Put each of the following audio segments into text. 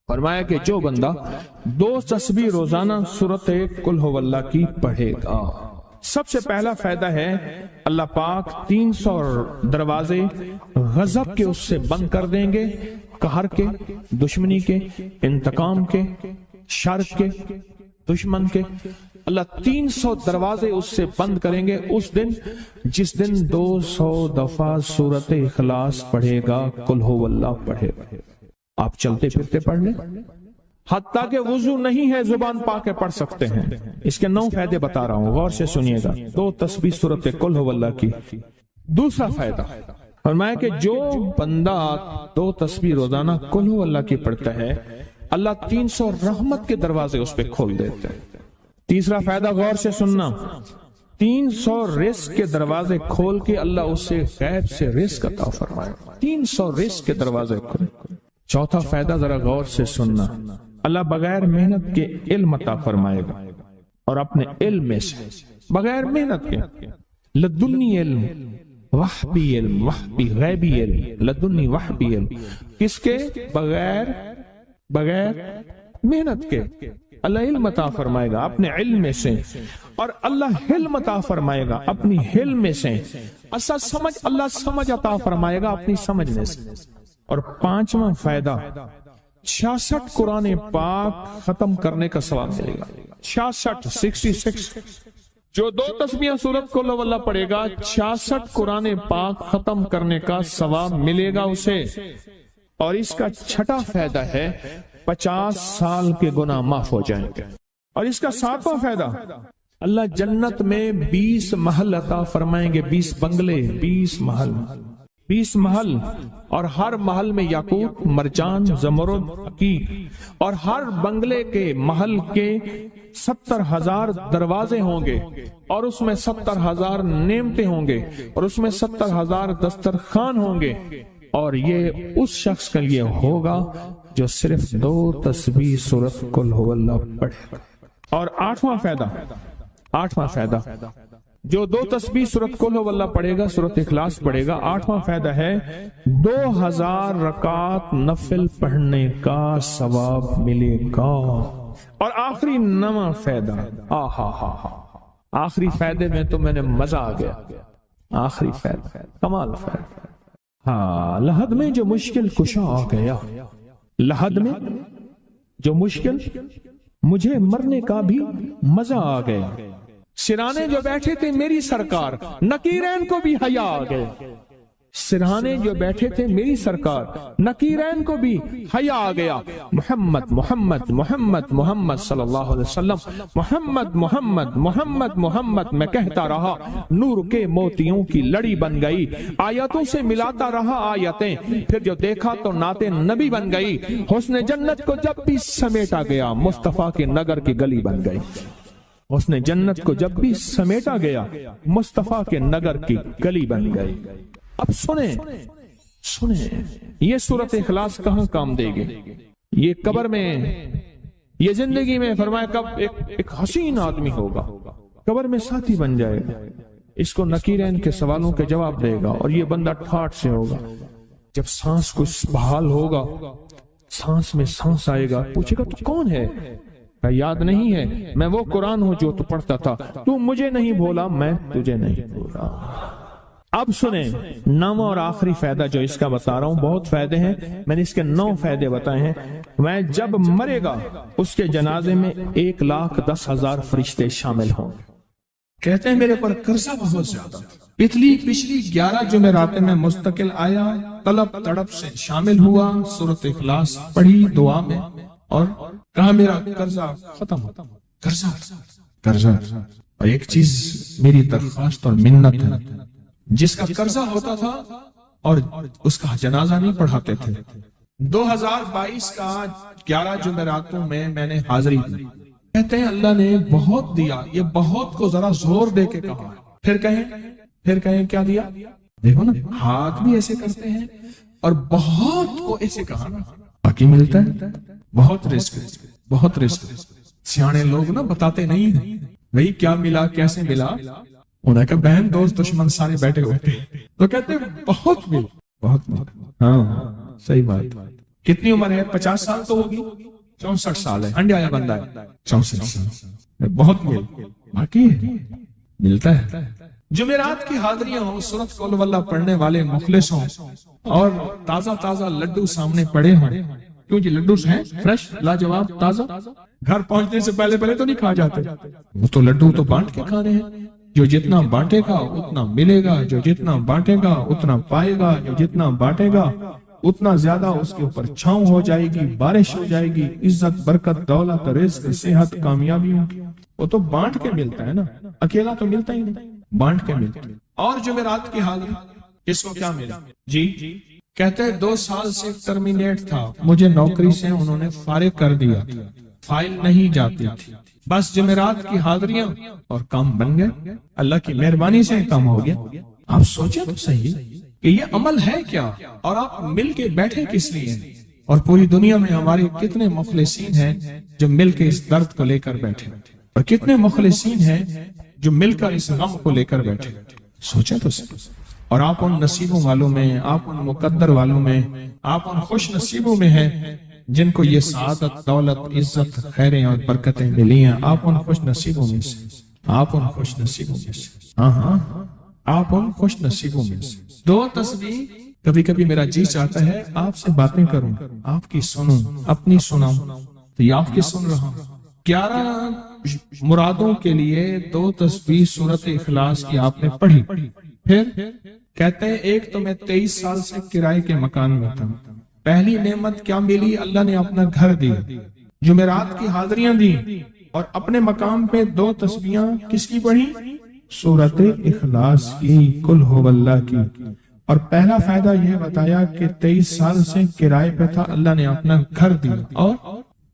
فرمایا کہ جو بندہ 2 تسبیح روزانہ سورت قل ہو اللہ کی پڑھے گا، سب سے پہلا فائدہ ہے اللہ پاک 300 دروازے غضب کے اس سے بند کر دیں گے، قہر کے، دشمنی کے، انتقام کے، شر کے، دشمن کے۔ اللہ 300 دروازے اس سے بند کریں گے اس دن جس دن 200 دفعہ سورت اخلاص پڑھے گا، قل ہو اللہ پڑھے گا۔ آپ چلتے پھرتے پڑھ لیں، حتیٰ کہ وضو نہیں ہے زبان پاک کے پڑھ سکتے ہیں۔ اس کے 9 فائدے بتا رہا ہوں، غور سے سنیے گا۔ 2 تسبیح سورت قل ہو اللہ کی۔ دوسرا فائدہ فرمایا کہ جو بندہ 2 تسبیح روزانہ قل ہو اللہ کی پڑھتا ہے، اللہ 300 رحمت کے دروازے اس پہ کھول دیتے ہیں۔ تیسرا فائدہ غور سے سننا، 300 رزق کے دروازے کھول کے اللہ اس سے غیب سے رزق عطا فرمائے، 300 رزق کے دروازے کھول۔ چوتھا فائدہ ذرا غور سے سننا، اللہ بغیر محنت کے علم عطا فرمائے گا، اور اپنے علم میں سے بغیر محنت کے، لدنی علم، وحبی علم، وحبی غیبی علم، لدنی وحبی علم، کس کے؟ بغیر محنت کے اللہ علم عطا فرمائے گا اپنے علم میں سے، اور اللہ حلم عطا فرمائے گا اپنی حلم میں سے، اللہ سمجھ عطا فرمائے گا اپنی سمجھ میں سے۔ اور 5واں فائدہ 66 قرآن پاک ختم کرنے کا ثواب ملے گا۔ 66 جو 2 تسبیح سورت قل ہو اللہ پڑھے گا، 66 قرآن پاک ختم کرنے کا ثواب ملے گا اسے۔ اور اس کا 6واں فائدہ ہے 50 سال کے گناہ معاف ہو جائیں گے۔ اور اس کا 7واں فائدہ، اللہ جنت میں 20 محل عطا فرمائیں گے، 20 بنگلے، 20 محل، اور ہر محل میں یاقوت، مرجان، زمرد، عقیق، اور ہر بنگلے کے محل کے 70,000 دروازے ہوں گے، اور اس میں 70,000 نعمتیں ہوں گے، اور اس میں 70,000 دسترخوان ہوں گے، اور یہ اس شخص کے لیے ہوگا جو صرف 2 تسبیح سورت قل ہو اللہ پڑھے۔ اور 8واں فائدہ جو 2 تسبیح سورت قل ہو اللہ پڑھے گا، سورت اخلاص پڑھے گا، 8واں فائدہ ہے 2000 رکعت نفل پڑھنے کا ثواب ملے گا۔ اور آخری 9واں فائدہ، آخری فائدے میں تو میں نے مزہ آ گیا، آخری فائدہ کمال فائدہ۔ ہاں، لحد میں جو مشکل کشا آ گیا، لحد میں جو مشکل، مجھے مرنے کا بھی مزہ آ گیا۔ سرہانے جو بیٹھے تھے میری سرکار، نکیرین کو بھی حیا آ گئے۔ سرہانے جو بیٹھے تھے میری سرکار، نکیرین کو بھی حیا آ گیا۔ محمد محمد محمد محمد صلی اللہ علیہ وسلم، محمد محمد محمد محمد میں کہتا رہا، نور کے موتیوں کی لڑی بن گئی، آیتوں سے ملاتا رہا آیتیں، پھر جو دیکھا تو نعت نبی بن گئی، حسن جنت کو جب بھی سمیٹا گیا، مصطفیٰ کے نگر کی گلی بن گئی۔ اس نے جنت کو جب بھی سمیٹا گیا، مصطفیٰ کے نگر کی گلی بن گئی۔ اب سنیں یہ سورت اخلاص کہاں کام دے گی؟ یہ قبر میں، یہ زندگی میں، فرمایا کب ایک حسین آدمی ہوگا، قبر میں ساتھی بن جائے گا، اس کو نکیرین کے سوالوں کے جواب دے گا، اور یہ بندہ ٹھاٹ سے ہوگا۔ جب سانس کچھ بحال ہوگا، سانس میں سانس آئے گا، پوچھے گا تو کون ہے؟ یاد نہیں ہے، میں وہ قرآن ہوں جو تو پڑھتا تھا، تو مجھے نہیں بھولا، میں تجھے نہیں بھولا۔ اب سنیں 9واں اور آخری فائدہ جو اس کا بتا رہا ہوں، بہت فائدے ہیں، میں نے اس کے 9 فائدے بتائے ہیں۔ میں جب مرے گا اس کے جنازے میں 1,10,000 فرشتے شامل ہوں۔ کہتے ہیں میرے پر قرضہ بہت زیادہ، پچھلی 11 جمعراتیں میں مستقل آیا، طلب تڑپ سے شامل ہوا، سورت اخلاص پڑھی دعا میں، اور کہا میرا قرضہ ختم ہو، قرضہ۔ اور ایک چیز میری درخواست اور منت ہے، جس کا قرضہ ہوتا تھا اور اس کا جنازہ نہیں پڑھاتے تھے، 2022 کا 11 جمعراتوں میں نے حاضری دی۔ کہتے ہیں اللہ نے بہت دیا، یہ بہت کو ذرا زور دے کے کہا، پھر کہیں کیا دیا؟ دیکھو نا، ہاتھ بھی ایسے کرتے ہیں، اور بہت کو ایسے کہا، باقی ملتا ہے، بہت رزق۔ سیانے لوگ نا بتاتے نہیں ہیں بھئی کیا ملا، کیسے ملا، انہیں کہا بہن دوست دشمن سارے بیٹھے ہوتے ہیں تو کہتے ہیں بہت ملا۔ ہاں صحیح بات، کتنی عمر ہے؟ 50 سال تو ہوگی، 64 سال ہے، ہنڈیا آیا بندہ ہے، 64 سال بہت باقی ہے، ملتا ہے۔ جمعرات کی حاضریاں ہوں، سورۃ قل ہو اللہ پڑھنے والے مخلص ہوں، اور تازہ تازہ لڈو سامنے پڑے ہوں، کیوں جی لڈو ہیں فریش لاجواب تازہ، گھر پہنچنے سے پہلے پہلے تو نہیں کھا جاتے، وہ تو لڈو تو بانٹ کے کھانے ہیں، جو جتنا بانٹے گا اتنا ملے گا، جو جتنا بانٹے گا اتنا پائے گا، جو جتنا بانٹے گا اتنا زیادہ اس کے اوپر چھاؤں ہو جائے گی، بارش ہو جائے گی، عزت برکت دولت رزق صحت کامیابیوں کی، وہ تو بانٹ کے ملتا ہے نا، اکیلا تو ملتا ہی نہیں، بانٹ کے ملتا ہے۔ اور جمعرات کی حاضری اس کو کیا ملا؟ جی کہتے ہیں 2 سال سے ٹرمینیٹ تھا، مجھے نوکری سے انہوں نے فارغ کر دیا تھا، فائل نہیں جاتی تھی، بس جمعرات کی حاضریاں اور کام بن گئے، اللہ کی مہربانی سے کام ہو گیا۔ آپ سوچیں تو صحیح کہ یہ عمل ہے کیا، اور آپ مل کے بیٹھے کس لیے ہیں، اور پوری دنیا میں ہمارے کتنے مخلصین ہیں جو مل کے اس درد کو لے کر بیٹھے، اور کتنے مخلصین ہیں جو مل کر اس غم کو لے کر بیٹھے، سوچیں تو صحیح۔ اور آپ ان نصیبوں والوں میں، آپ ان مقدر والوں میں، آپ ان خوش نصیبوں میں ہیں جن کو یہ سعادت دولت عزت خیریں اور برکتیں ملی ہیں، آپ ان خوش نصیبوں میں سے، آپ ان خوش نصیبوں میں سے، ہاں آپ ان خوش نصیبوں میں سے۔ 2 تسبیح کبھی کبھی میرا جی چاہتا ہے آپ سے باتیں کروں، آپ کی سنوں، اپنی سناؤں، تو یہ آپ کی سن رہا ہوں۔ 11 مرادوں کے لیے 2 تسبیح سورۃ اخلاص کی آپ نے پڑھی، پھر کہتے ہیں ایک تو میں 23 سال سے کرائے کے مکان میں تھا، پہلی نعمت کیا ملی؟ اللہ نے اپنا گھر دیا، جمعرات کی حاضریاں دی، اور اپنے مقام پہ 2 تسبیحاں کس کی پڑھی؟ سورۃ اخلاص کی، قل ہو اللہ کی، اور پہلا فائدہ یہ بتایا کہ 23 سال سے کرائے پہ تھا، اللہ نے اپنا گھر دیا، اور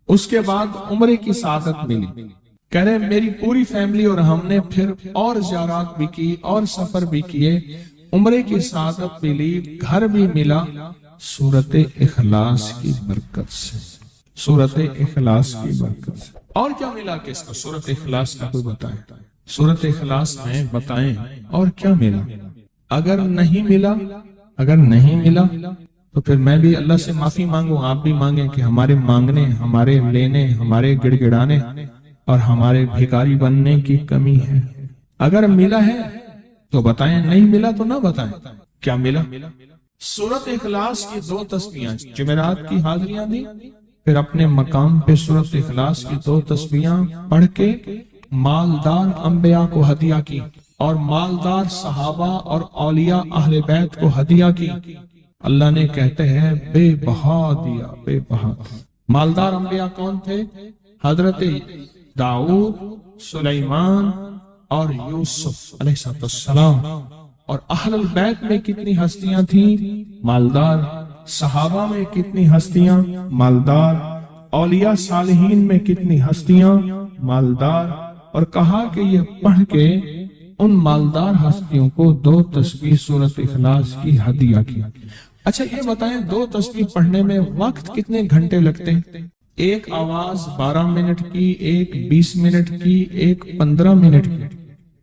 اس کے بعد عمرے کی سعادت ملی۔ کہہ رہے میری پوری فیملی اور ہم نے پھر اور زیارات بھی کی اور سفر بھی کیے، عمرے کی سعادت ملی، گھر بھی ملا، سورۃ اخلاص کی برکت سے، سورۃ اخلاص کی برکت سے۔ اور کیا ملا کس کو؟ سورۃ اخلاص کا کوئی بتائے، سورۃ اخلاص میں بتائیں اور کیا ملا؟ اگر نہیں ملا تو پھر میں بھی اللہ سے معافی مانگوں، آپ بھی مانگیں کہ ہمارے مانگنے، ہمارے لینے، ہمارے گڑ گڑانے اور ہمارے بھکاری بننے کی کمی ہے۔ اگر ملا ہے تو بتائیں، نہیں ملا تو نہ بتائیں کیا ملا۔ سورۃ اخلاص کی 2 تسبیحاں، جمعرات کی حاضریاں دی، پھر اپنے مقام پہ سورۃ اخلاص کی 2 تسبیحاں پڑھ کے مالدار انبیاء کو ہدیہ کی، اور مالدار صحابہ اور اولیاء اہل بیت کو ہدیہ کی۔ اللہ نے کہتے ہیں بے بہا دیا، بے بہا۔ مالدار انبیاء کون تھے؟ حضرت داؤد، سلیمان اور یوسف علیہ السلام۔ اور اہل البیت میں کتنی ہستیاں تھیں؟ مالدار۔ صحابہ میں کتنی ہستیاں؟ مالدار۔ اولیاء صالحین میں کتنی ہستیاں؟ مالدار۔ اور کہا کہ یہ پڑھ کے ان مالدار ہستیوں کو 2 تسبیح سورۃ اخلاص کی ہدیہ کی۔ اچھا یہ بتائیں 2 تسبیح پڑھنے میں وقت کتنے گھنٹے لگتے ہیں؟ ایک آواز 12 منٹ کی، ایک 20 منٹ کی، ایک 15 منٹ کی۔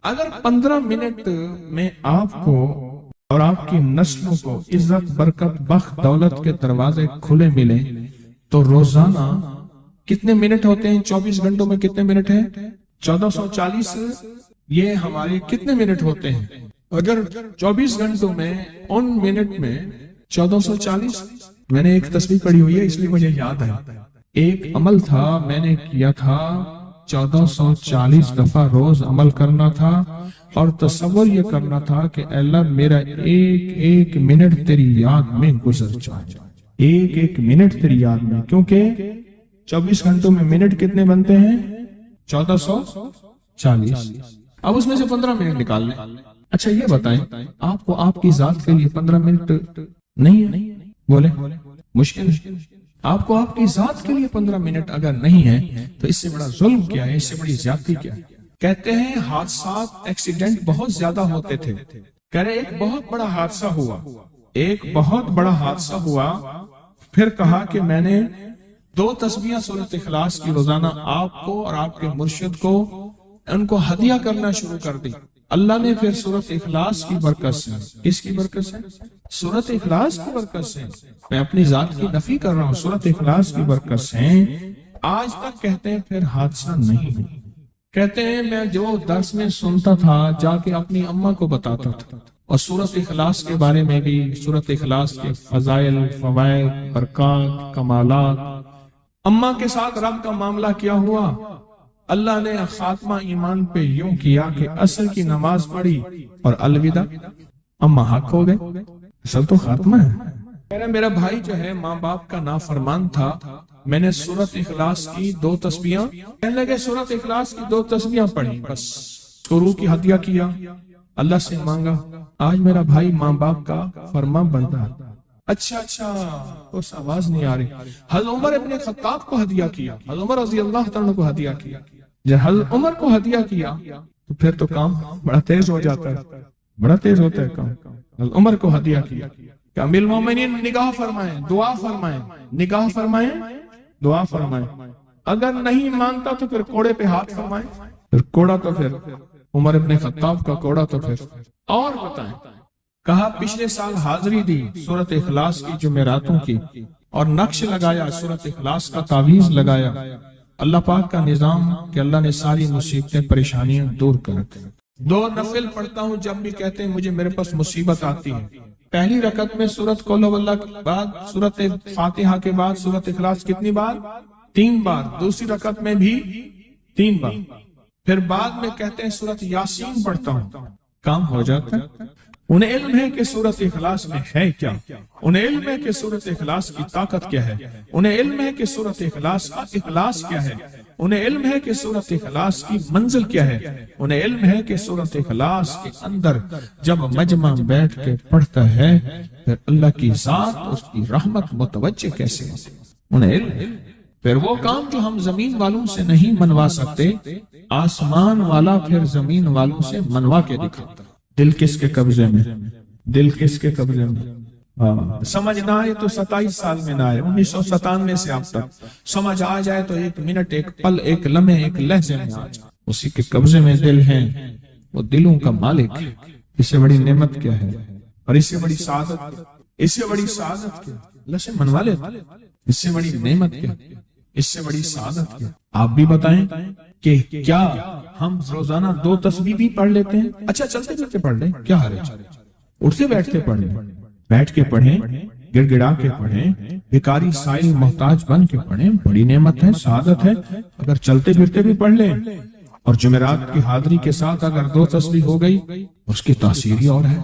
اگر 15 منٹ میں آپ کو اور آپ کی نسلوں کو عزت برکت بخت دولت کے دروازے کھلے ملے تو روزانہ کتنے منٹ ہوتے ہیں؟ 24 گھنٹوں میں کتنے منٹ ہیں؟ 1440۔ یہ ہمارے کتنے منٹ ہوتے ہیں؟ اگر 24 گھنٹوں میں ان منٹ میں 1440، میں نے ایک تسبیح پڑھی ہوئی ہے اس لیے مجھے یاد ہے، ایک عمل تھا میں نے کیا تھا، 1440 دفعہ روز عمل کرنا تھا، اور تصور یہ کرنا تھا کہ اے اللہ میرا ایک ایک منٹ تیری یاد میں گزر جائے، ایک ایک منٹ تیری یاد میں، کیونکہ 24 گھنٹوں میں منٹ کتنے بنتے ہیں؟ 1440۔ اب اس میں سے 15 منٹ نکال لیں۔ اچھا یہ بتائیں آپ کو آپ کی ذات کے لیے 15 منٹ نہیں ہے؟ بولے مشکل ہے۔ آپ کو آپ کی ذات کے لیے 15 منٹ اگر نہیں ہے تو اس سے بڑا ظلم کیا ہے، اس سے بڑی زیادتی کیا ہے؟ کہتے ہیں حادثات ایکسیڈنٹ بہت زیادہ ہوتے تھے، کہہ رہے ایک بہت بڑا حادثہ ہوا، ایک بہت بڑا حادثہ ہوا، پھر کہا کہ میں نے 2 تسبیحاں سورۃ اخلاص کی روزانہ آپ کو اور آپ کے مرشد کو ان کو ہدیہ کرنا شروع کر دی۔ اللہ نے پھر سورۃ اخلاص کی برکت سے، کس کی برکت سے؟ سورۃ اخلاص کی برکت سے، میں اپنی ذات کی نفی کر رہا ہوں، سورۃ اخلاص کی برکت سے آج تک کہتے ہیں پھر حادثہ نہیں ہوا۔ کہتے ہیں میں جو درس میں سنتا تھا جا کے اپنی اماں کو بتاتا تھا، اور سورۃ اخلاص کے بارے میں بھی، سورۃ اخلاص کے فضائل، فوائد، برکات، کمالات، اماں کے ساتھ رب کا معاملہ کیا ہوا۔ اللہ نے خاتمہ ایمان پہ یوں کیا کہ عصر کی نماز پڑھی اور الوداع، اماں حق ہو گئے، اصل تو خاتمہ ہے۔ میرا بھائی جو ہے ماں باپ کا نافرمان تھا، میں نے سورۃ اخلاص کی 2 تسبیحاں، کہنے لگے سورۃ اخلاص کی 2 تسبیحاں پڑھی، بس شروع کی ہدیہ کیا، اللہ سے مانگا، آج میرا بھائی ماں باپ کا فرما بندہ۔ اچھا اس آواز نہیں آ رہی۔ حضرت عمر ابن خطاب کو ہدیہ کیا، حضرت عمر رضی اللہ تعالیٰ کو ہدیہ کیا، جب حضرت عمر کو ہدیہ کیا تو پھر تو کام بڑا تیز ہو جاتا ہے، بڑا تیز ہوتا ہے کام۔ حضرت عمر کو ہدیہ کیا کہ امیر المومنین نگاہ فرمائیں، دعا فرمائیں، نگاہ فرمائیں، دعا فرمائیں، اگر نہیں مانتا تو پھر کوڑے پہ ہاتھ فرمائیں، پھر کوڑا تو پھر عمر ابن خطاب کا کوڑا تو پھر اور بتائیں۔ کہا پچھلے سال حاضری دی سورۃ اخلاص کی جمعراتوں کی، اور نقش لگایا سورۃ اخلاص کا، تعویذ لگایا، اللہ پاک کا نظام کہ اللہ نے ساری مصیبتیں پریشانیاں دور کر دی۔ 2 نفل پڑھتا ہوں جب بھی کہتے ہیں مجھے میرے پاس مصیبت آتی ہے، پہلی رکعت میں سورۃ قل هو اللہ کے بعد، سورۃ فاتحہ کے بعد سورۃ اخلاص کتنی بار؟ 3 بار، دوسری رکعت میں بھی 3 بار، پھر بعد میں کہتے ہیں سورۃ یاسین پڑھتا ہوں، کام ہو جاتا ہے۔ انہیں علم ہے کہ سورۃ اخلاص میں ہے کیا، انہیں علم ہے کہ سورۃ اخلاص کی طاقت کیا ہے، انہیں علم ہے کہ سورۃ اخلاص کا اخلاص کیا ہے، انہیں علم ہے کہ سورۃ اخلاص کی منزل کیا ہے، انہیں علم ہے کہ سورۃ اخلاص کے اندر جب مجمع بیٹھ کے پڑھتا ہے پھر اللہ کی ذات، اس کی رحمت متوجہ کیسے ہوتی، انہیں علم ہے۔ پھر وہ کام جو ہم زمین والوں سے نہیں منوا سکتے، آسمان والا پھر زمین والوں سے منوا کے دکھاتا۔ دل کس کے قبضے میں؟ دل کس کے قبضے میں؟ سمجھ نہ آئے تو 27 سال میں نہ آئے، 1997 سے اب تک سمجھ آ جائے تو 1 منٹ، 1 پل، 1 لمحے، 1 لہجے میں آ جائے، اسی کے قبضے میں دل ہیں، وہ دلوں کا مالک ہے۔ اس سے بڑی نعمت کیا ہے، اور اس سے بڑی سعادت، اس سے بڑی سعادت کیا؟ اللہ سے منوا لیتا، اس سے بڑی نعمت کیا، اس سے بڑی سعادت کیا؟ آپ بھی بتائیں کہ کیا ہم روزانہ 2 تسبیح بھی پڑھ لیتے ہیں؟ اچھا چلتے چلتے پڑھ لیں، کیا حرج، اٹھتے بیٹھتے پڑھ لیں، بیٹھ کے پڑھیں، گڑ گڑا کے پڑھیں، بھکاری سائل محتاج بن کے پڑھیں، بڑی نعمت ہے، سعادت ہے۔ اگر چلتے پھرتے بھی پڑھ لیں، اور جمعرات کی حاضری کے ساتھ اگر 2 تسبیح ہو گئی، اس کی تاثیر ہی اور ہے۔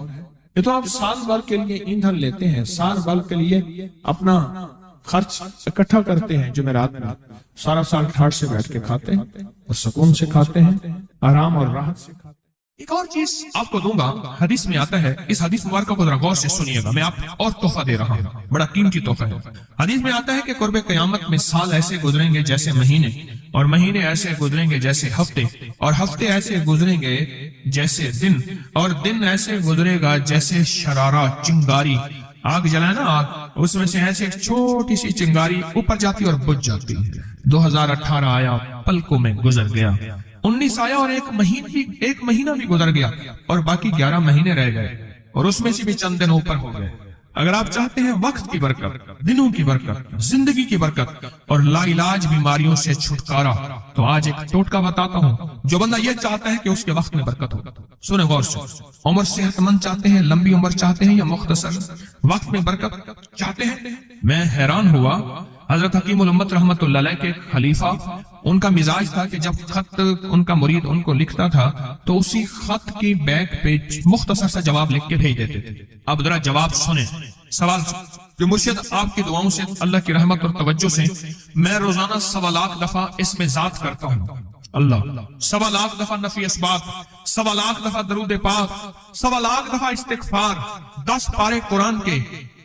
یہ تو آپ سال بھر کے لیے ایندھن لیتے ہیں، سال بھر کے لیے اپنا خرچ اکٹھا کرتے ہیں، جمعرات میں سارا سال ٹھاٹ سے بیٹھ کے کھاتے ہیں، اور سکون سے کھاتے ہیں، آرام اور راحت سے کھاتے ہیں۔ ایک اور چیز آپ کو دوں گا، حدیث میں آتا ہے، اس حدیث مبارکہ کو ذرا غور سے سنیے گا، میں آپ اور تحفہ دے رہا ہوں، بڑا قیمتی تحفہ ہے۔ حدیث میں آتا ہے کہ قرب قیامت میں سال ایسے گزریں گے جیسے مہینے، اور مہینے ایسے گزریں گے جیسے ہفتے، اور ہفتے ایسے گزریں گے جیسے دن، اور دن ایسے گزرے گا جیسے شرارہ، چنگاری، آگ جلائے نا آگ، اس میں سے ایسے ایک چھوٹی سی چنگاری اوپر جاتی اور بجھ جاتی ہے۔ 2018 آیا، پلکوں میں گزر گیا، 19 آیا اور ایک مہینہ بھی گزر گیا، اور باقی 11 مہینے رہ گئے، اور اس میں سے بھی چند دن اوپر ہو گئے۔ اگر آپ چاہتے ہیں وقت کی برکت، دنوں کی برکت، زندگی کی برکت اور لا علاج بیماریوں سے چھٹکارا، تو آج ایک ٹوٹکا بتاتا ہوں۔ جو بندہ یہ چاہتا ہے کہ اس کے وقت میں برکت ہو، سنیں غور سے، عمر صحت مند چاہتے ہیں، لمبی عمر چاہتے ہیں، یا مختصر وقت میں برکت چاہتے ہیں؟ میں حیران ہوا، حضرت حکیم الامت رحمت اللہ علیہ کے خلیفہ، ان کا مزاج تھا کہ جب خط ان کا مرید ان کو لکھتا تھا تو اسی خط کی بیک پہ مختصر سا جواب لکھ کے بھیج دیتے تھے۔ اب ذرا جواب سنیں، سوال جو مرشد آپ کی دعاؤں سے، اللہ کی رحمت اور توجہ سے میں روزانہ 1.25 لاکھ دفعہ اس میں ذات کرتا ہوں، اللہ 1.25 لاکھ دفعہ نفی اسبات، 1.25 لاکھ دفعہ درود پاک، 1.25 لاکھ دفعہ استغفار، 10 پارے قرآن کے،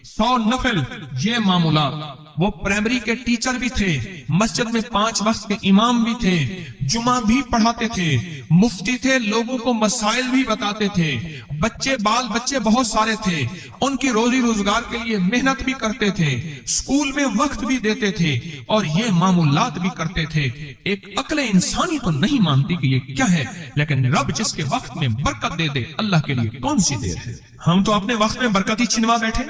100 نفل، یہ معمولات وہ پرائمری کے ٹیچر بھی تھے، مسجد میں 5 وقت کے امام بھی تھے، جمعہ بھی پڑھاتے تھے، مفتی تھے، لوگوں کو مسائل بھی بتاتے تھے، بال بچے بہت سارے تھے، ان کی روزی روزگار کے لیے محنت بھی کرتے تھے، اسکول میں وقت بھی دیتے تھے اور یہ معمولات بھی کرتے تھے۔ ایک عقل انسانی تو نہیں مانتی کہ یہ کیا ہے، لیکن رب جس کے وقت میں برکت دے دے، اللہ کے لیے کون سی دیر ہے۔ ہم تو اپنے وقت میں برکت ہی چھنوا بیٹھے،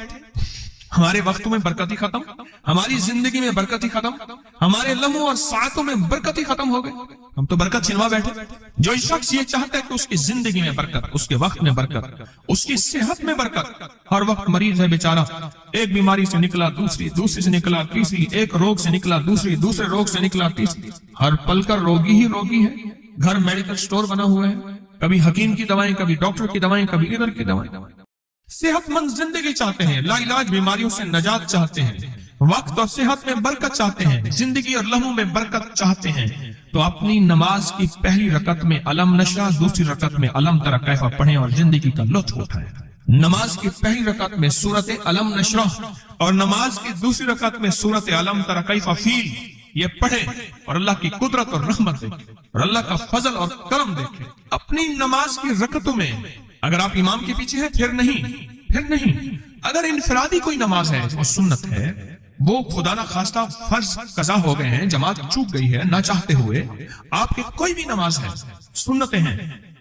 ہمارے وقتوں میں برکت ہی ختم، ہماری زندگی میں برکت ہی ختم، ہمارے لمحوں اور ساعتوں میں برکت ہی ختم ہو گئے، ہم تو برکت چھنوا بیٹھے۔ جو شخص یہ چاہتا ہے کہ اس کی زندگی میں برکت، اس کے وقت میں برکت، اس کی صحت میں برکت، ہر وقت مریض ہے بیچارہ، ایک بیماری سے نکلا دوسری، دوسری سے نکلا تیسری، ایک روگ سے نکلا دوسری، دوسرے روگ سے نکلا تیسری، ہر پل کر روگی ہی روگی ہے۔ گھر میڈیکل سٹور بنا ہوا ہے، کبھی حکیم کی دوائیں، کبھی ڈاکٹر کی دوائیں، کبھی ادھر کی دوائیں۔ صحت مند زندگی چاہتے ہیں، لا علاج بیماریوں سے نجات چاہتے ہیں، وقت اور صحت میں برکت چاہتے ہیں، زندگی اور لمحوں میں برکت چاہتے ہیں، تو اپنی نماز کی پہلی رکعت میں علم نشرح، دوسری رکعت میں علم تری کیف پڑھیں اور زندگی کا لطف اٹھائیں۔ نماز کی پہلی رکعت میں سورت علم نشرح اور نماز کی دوسری رکعت میں سورت علم تری کیف فیل یہ پڑھیں اور اللہ کی قدرت اور رحمت دیکھیں اور اللہ کا فضل اور کرم دیکھیں۔ اپنی نماز کی رکعتوں میں اگر آپ امام کے پیچھے ہیں پھر نہیں، اگر انفرادی کوئی نماز ہے وہ سنت ہے، وہ خدا نہ خواستہ فرض قضا ہو گئے ہیں، جماعت چوک گئی ہے نہ چاہتے ہوئے، آپ کی کوئی بھی نماز ہے، سنتیں ہیں،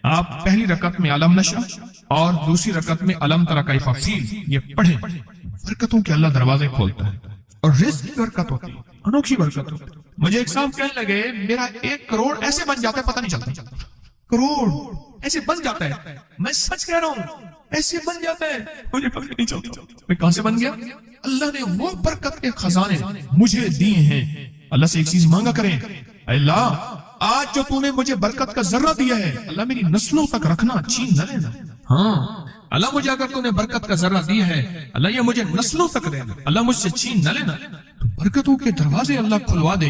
آپ پہلی رکعت میں علم نشرح اور دوسری رکعت میں علم تری کیف فیل یہ پڑھیں، برکتوں کے اللہ دروازے کھولتا ہے اور رزق کی برکت ہوتی ہے، انوکھی برکت ہوتی ہے۔ مجھے ایک صاحب کہنے لگے میرا 1 کروڑ ایسے بن جاتا ہے پتہ نہیں چلتا، کروڑ ایسے بن جاتا ہے، میں سچ کہہ رہا ہوں ایسے بن جاتا ہے، مجھے پتہ نہیں چلتا میں کہاں سے بن گیا۔ اللہ نے وہ برکت کے خزانے مجھے دیے ہیں۔ اللہ سے ایک چیز مانگا کریں، اللہ آج جو تو نے مجھے برکت کا ذرہ دیا ہے اللہ میری نسلوں تک رکھنا، چھین نہ لینا۔ ہاں اللہ مجھے اگر تو نے برکت کا ذرہ دیا ہے اللہ یہ مجھے نسلوں تک دینا، اللہ مجھ سے چھین نہ لینا۔ برکتوں کے دروازے اللہ کھلوا دے،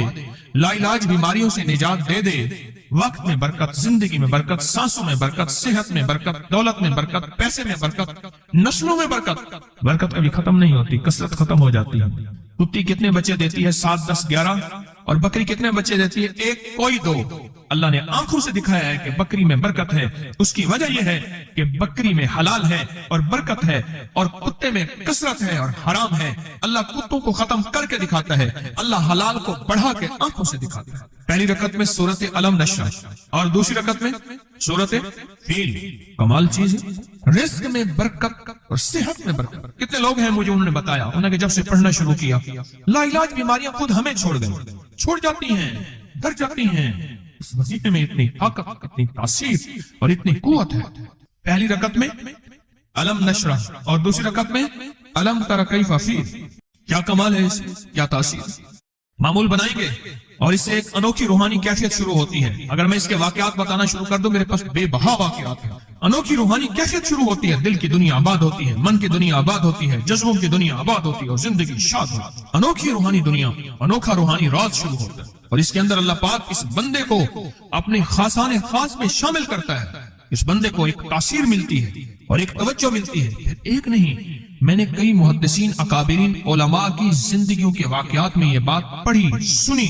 لا علاج بیماریوں سے نجات دے دے، وقت میں برکت، زندگی میں برکت، سانسوں میں برکت، صحت میں برکت، دولت میں برکت، پیسے میں برکت، نسلوں میں برکت۔ برکت کبھی ختم نہیں ہوتی، کثرت ختم ہو جاتی ہے۔ کتی کتنے بچے دیتی ہے؟ 7 10 11، اور بکری کتنے بچے دیتی ہے؟ 1 کوئی 2۔ اللہ نے آنکھوں سے دکھایا ہے کہ بکری میں برکت ہے، اس کی وجہ یہ ہے کہ بکری میں حلال ہے اور برکت ہے، اور کتے میں کثرت ہے اور حرام ہے۔ اللہ کتوں کو ختم کر کے دکھاتا ہے، اللہ حلال کو بڑھا کے آنکھوں سے دکھاتا ہے۔ پہلی رکعت میں سورت علم نشرح اور دوسری رکعت میں سورت فیل، کمال چیز ہے۔ رزق میں برکت اور صحت میں برکت۔ کتنے لوگ ہیں مجھے انہوں نے بتایا، انہوں نے جب سے پڑھنا شروع کیا لا علاج بیماریاں خود ہمیں چھوڑ جاتی ہیں، ڈر جاتی ہیں۔ اس وظیفے میں اتنی طاقت، اتنی تاثیر اور اتنی قوت ہے۔ پہلی رکعت میں علم نشرح اور دوسری رکعت میں علم تری کیف فیل، کیا کمال ہے، اس کیا تاثیر۔ معمول بنائیں گے اور اس سے ایک انوکھی روحانی کیفیت شروع ہوتی ہے۔ اگر میں اس کے واقعات بتانا شروع کر دوں میرے پاس بے بہا واقعات ہیں۔ انوکھی روحانی کیفیت شروع ہوتی ہے، دل کی دنیا آباد ہوتی ہے، من کی دنیا آباد ہوتی ہے، جذبوں کی دنیا آباد ہوتی ہے اور زندگی شاد ہوتی ہے۔ انوکھی روحانی دنیا، انوکھا روحانی راز شروع ہوتا ہے، اور اس کے اندر اللہ پاک اس بندے کو اپنے خاصان خاص میں شامل کرتا ہے۔ اس بندے کو ایک تاثیر ملتی ہے اور ایک توجہ ملتی ہے۔ پھر ایک نہیں، میں نے کئی محدثین، اکابرین، علماء کی زندگیوں کے واقعات میں یہ بات پڑھی، سنی۔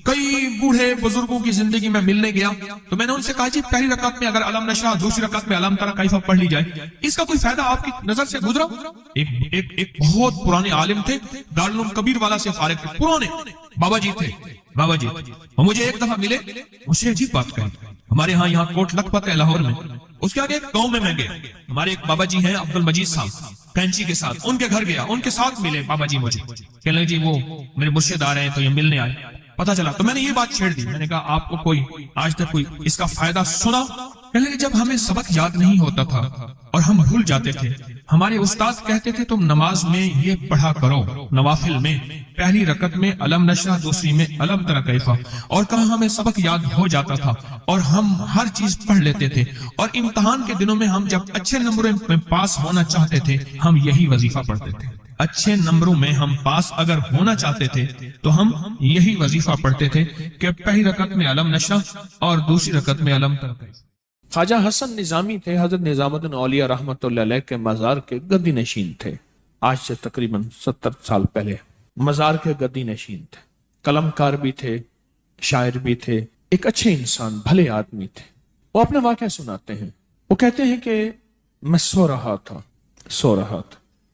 کئی بوڑھے بزرگوں کی زندگی میں ملنے گیا تو میں نے ان سے کہا جی پہلی رکعت میں اگر علم نشرح، دوسری رکعت میں علم تری کیف پڑھ لی جائے، اس کا کوئی فائدہ آپ کی نظر سے گزرا؟ ایک بہت پرانے عالم تھے، دارالعلوم کبیر والا سے فارغ تھے، پرانے بابا جی تھے، بابا جی۔ وہ مجھے ایک دفعہ ملے، مجھ سے عجیب بات کہی۔ ہمارے ہاں یہاں کوٹ لکھپت ہے لاہور میں، اس کے آگے ایک گاؤں میں گیا، ہمارے ایک بابا جی ہیں عبد المجید صاحب کینچی کے ساتھ، ان کے گھر گیا، ان کے ساتھ ملے بابا جی مجھے، کہنے لگے جی وہ میرے مرشد آ رہے ہیں تو یہ ملنے آئے۔ پتا چلا تو میں نے یہ بات چھیڑ دی، میں نے کہا آپ کو کوئی آج تک کوئی اس کا فائدہ سنا؟ کہنے لگے جب ہمیں سبق یاد نہیں ہوتا تھا اور ہم بھول جاتے تھے، ہمارے استاد کہتے تھے تم نماز میں یہ پڑھا کرو، نوافل میں پہلی رکعت میں علم نشرح، دوسری میں علم تری کیف، اور کہا ہمیں سبق یاد ہو جاتا تھا اور ہم ہر چیز پڑھ لیتے تھے، اور امتحان کے دنوں میں ہم جب اچھے نمبروں میں پاس ہونا چاہتے تھے ہم یہی وظیفہ پڑھتے تھے۔ اچھے نمبروں میں ہم پاس اگر ہونا چاہتے تھے تو ہم یہی وظیفہ پڑھتے تھے کہ پہلی رکعت میں علم نشرح اور دوسری رکعت میں علم تری کیف۔ خواجہ حسن نظامی تھے، حضرت نظام الدین اولیاء رحمۃ اللہ علیہ کے مزار کے گدی نشین تھے، آج سے تقریباً 70 سال پہلے۔ مزار کے گدی نشین تھے، قلم کار بھی تھے، شاعر بھی تھے، ایک اچھے انسان، بھلے آدمی تھے۔ وہ اپنا واقعہ سناتے ہیں۔ وہ کہتے ہیں کہ میں سو رہا تھا،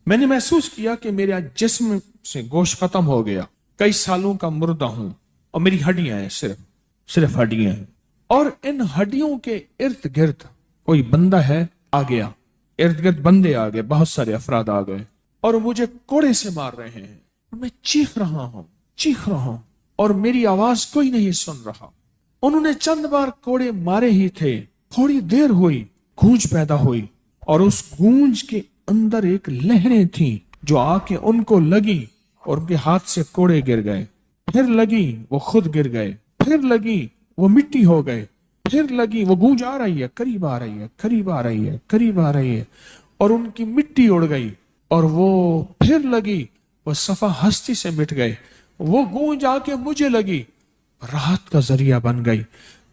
میں نے محسوس کیا کہ میرے جسم سے گوشت ختم ہو گیا، کئی سالوں کا مردہ ہوں، اور میری ہڈیاں ہیں، صرف ہڈیاں ہیں، اور ان ہڈیوں کے ارد گرد کوئی بندہ ہے آ گیا، ارد گرد بندے آ گئے، بہت سارے افراد آ گئے، اور مجھے کوڑے سے مار رہے ہیں، میں چیخ رہا ہوں اور میری آواز کوئی نہیں سن رہا۔ انہوں نے چند بار کوڑے مارے ہی تھے، تھوڑی دیر ہوئی، گونج پیدا ہوئی، اور اس گونج کے اندر ایک لہریں تھیں جو آ کے ان کو لگی اور ان کے ہاتھ سے کوڑے گر گئے، پھر لگی وہ خود گر گئے، پھر لگی وہ مٹی ہو گئے، پھر لگی وہ گونج آ رہی ہے، قریب آ رہی ہے، اور ان کی مٹی اڑ گئی، اور وہ پھر لگی وہ صفحہ ہستی سے مٹ گئے، وہ گونج آ کے مجھے لگی، راحت کا ذریعہ بن گئی،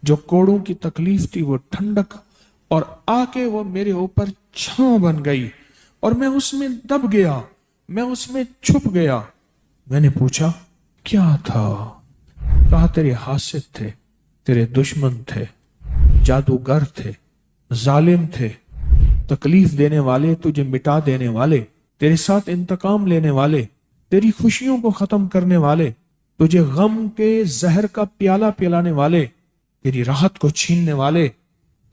جو کوڑوں کی تکلیف تھی وہ ٹھنڈک، اور آ کے وہ میرے اوپر چھاؤں بن گئی، اور میں اس میں دب گیا، میں اس میں چھپ گیا۔ میں نے پوچھا کیا تھا؟ کہا تیرے حاسد تھے، تیرے دشمن تھے، جادوگر تھے، ظالم تھے، تکلیف دینے والے، تجھے مٹا دینے والے، تیرے ساتھ انتقام لینے والے، تیری خوشیوں کو ختم کرنے والے، تجھے غم کے زہر کا پیالہ پلانے والے، تیری راحت کو چھیننے والے،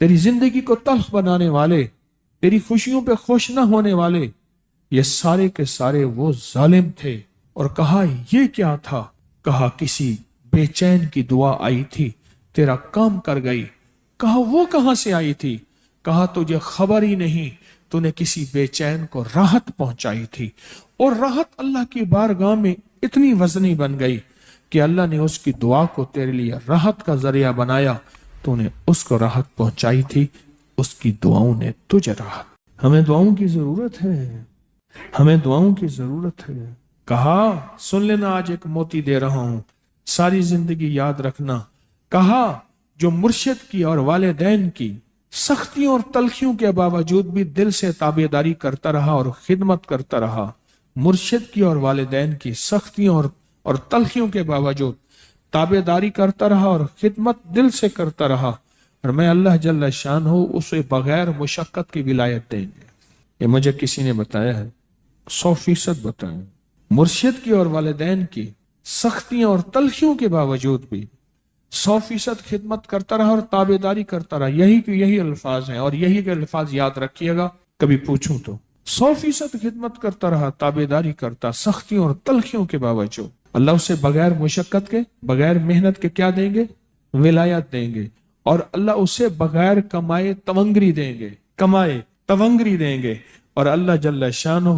تیری زندگی کو تلخ بنانے والے، تیری خوشیوں پہ خوش نہ ہونے والے، یہ سارے کے سارے وہ ظالم تھے۔ اور کہا یہ کیا تھا؟ کہا کسی بے چین کی دعا آئی تھی، تیرا کام کر گئی۔ کہا وہ کہاں سے آئی تھی؟ کہا تجھے خبر ہی نہیں، تو نے کسی بے چین کو راحت پہنچائی تھی، اور راحت اللہ کی بارگاہ میں اتنی وزنی بن گئی کہ اللہ نے اس کی دعا کو تیرے لیے راحت کا ذریعہ بنایا، تو نے اس کو راحت پہنچائی تھی، اس کی دعاؤں نے تجھے راحت۔ ہمیں دعاؤں کی ضرورت ہے، کہا سن لینا، آج ایک موتی دے رہا ہوں، ساری زندگی یاد رکھنا۔ کہا جو مرشد کی اور والدین کی سختیوں اور تلخیوں کے باوجود بھی دل سے تابعداری کرتا رہا اور خدمت کرتا رہا، مرشد کی اور والدین کی سختیوں اور تلخیوں کے باوجود تابعداری کرتا رہا اور خدمت دل سے کرتا رہا، اور میں اللہ جل شانہ اسے بغیر مشقت کی ولایت دیں گے۔ یہ مجھے کسی نے بتایا ہے، 100% بتایا۔ مرشد کی اور والدین کی سختیوں اور تلخیوں کے باوجود بھی 100% خدمت کرتا رہا اور تابعداری کرتا رہا۔ یہی الفاظ ہیں، اور یہی کے الفاظ یاد رکھیے گا کبھی پوچھوں تو۔ 100% خدمت کرتا رہا، تابعداری کرتا، سختیوں اور تلخیوں کے باوجود۔ اللہ اسے بغیر مشقت کے، بغیر محنت کے کیا دیں گے؟ ولایت دیں گے، اور اللہ اسے بغیر کمائے تونگری دیں گے، اور اللہ جل شانہ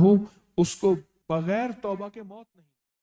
اس کو بغیر توبہ کے موت نہیں